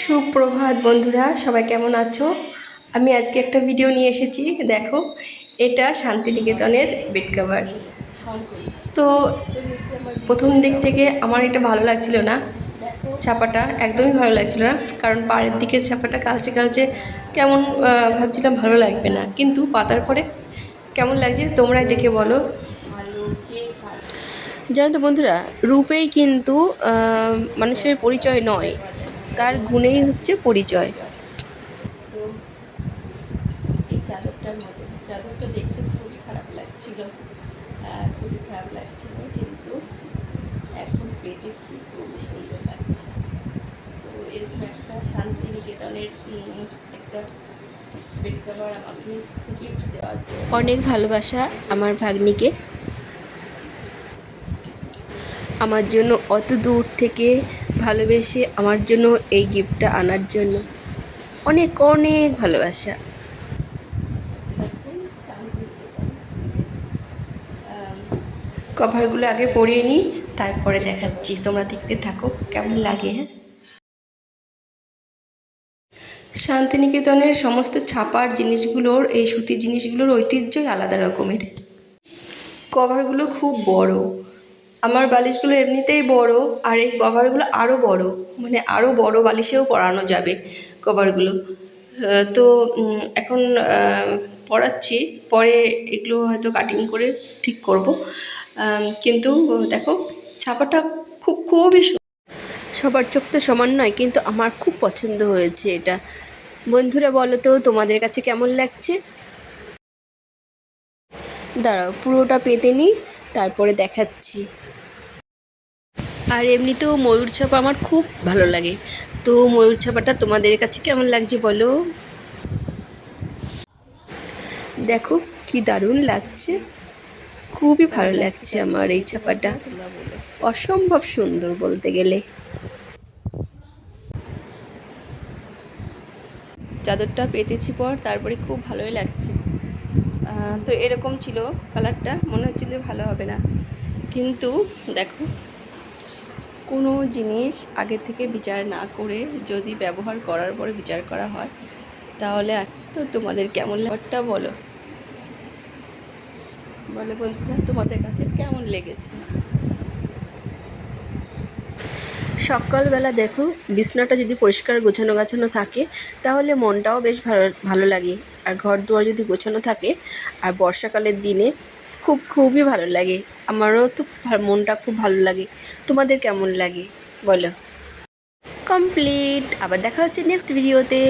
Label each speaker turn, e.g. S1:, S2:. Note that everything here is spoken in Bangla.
S1: সুপ্রভাত বন্ধুরা, সবাই কেমন আছো? আমি আজকে একটা ভিডিও নিয়ে এসেছি। দেখো, এটা শান্তিনিকেতনের বেড কভার। তো প্রথম দিক থেকে আমার এটা ভালো লাগছিল না, ছাপাটা একদমই ভালো লাগছিল না, কারণ পাড়ের দিকের ছাপাটা কালচে কালচে কেমন, ভাবছিলাম ভালো লাগবে না, কিন্তু পাতার পরে কেমন লাগছে তোমরাই দেখে বলো। জানো তো বন্ধুরা, রূপেই কিন্তু মানুষের পরিচয় নয়, তার গুণেই হচ্ছে পরিচয়। তো এই চাদরটার মতো, চাদরটা দেখতে খুবই খারাপ লাগছিল, কিন্তু এখন পেতেছি, খুবই সুন্দর লাগছে। তো এরকম একটা শান্তিনিকেতনের একটা বেড কভার আমাকে গিফট দেওয়ার জন্য অনেক ভালোবাসা আমার ভাগ্নিকে, আমার জন্য অত দূর থেকে ভালোবেসে আমার জন্য এই গিফটটা আনার জন্য অনেক অনেক ভালোবাসা। কভারগুলো আগে পরিয়ে নিই, তারপরে দেখাচ্ছি, তোমরা দেখতে থাকো কেমন লাগে। হ্যাঁ, শান্তিনিকেতনের সমস্ত ছাপার জিনিসগুলোর, এই সুতির জিনিসগুলোর ঐতিহ্যই আলাদা রকমের। কভারগুলো খুব বড়, আমার বালিশগুলো এমনিতেই বড়, আর এই কভারগুলো আরও বড়, মানে আরও বড় বালিশেও পরানো যাবে কভারগুলো। তো এখন পরাচ্ছি, পরে এগুলো হয়তো কাটিং করে ঠিক করব। কিন্তু দেখো, ছাপাটা খুবই সবার চোখ তো সমান নয়, কিন্তু আমার খুব পছন্দ হয়েছে এটা। বন্ধুরা বলো তো তোমাদের কাছে কেমন লাগছে? দাঁড়াও, পুরোটা পেতে নিই, তারপরে দেখাচ্ছি। আর এমনিতেও ময়ূর ছাপা আমার খুব ভালো লাগে, তো ময়ূর ছাপাটা তোমাদের কাছে কেমন লাগছে বলো। দেখো কি দারুণ লাগছে, খুবই ভালো লাগছে আমার এই ছাপাটা, অসম্ভব সুন্দর বলতে গেলে। চাদরটা পেতেছি পর, তারপরে খুব ভালোই লাগছে। তো এরকম ছিল কালারটা, মনে হচ্ছিল ভালো হবে না, কিন্তু দেখো, কোনো জিনিস আগে থেকে বিচার না করে যদি ব্যবহার করার পরে বিচার করা হয়, তাহলে তো তোমাদের কেমন ব্যাপারটা বলো বলো বন্ধুরা, তোমাদের কাছে কেমন লেগেছে? সকালবেলা দেখো, বিছনাটা যদি পরিষ্কার গোছানো গাছানো থাকে, তাহলে মনটাও বেশ ভালো লাগে। আর ঘর দুয়ার যদি গোছানো থাকে, আর বর্ষাকালের দিনে খুবই ভালো লাগে। আমারও তো মনটা খুব ভালো লাগে। তোমাদের কেমন লাগে বলো। কমপ্লিট, আবার দেখা হচ্ছে নেক্সট ভিডিওতে।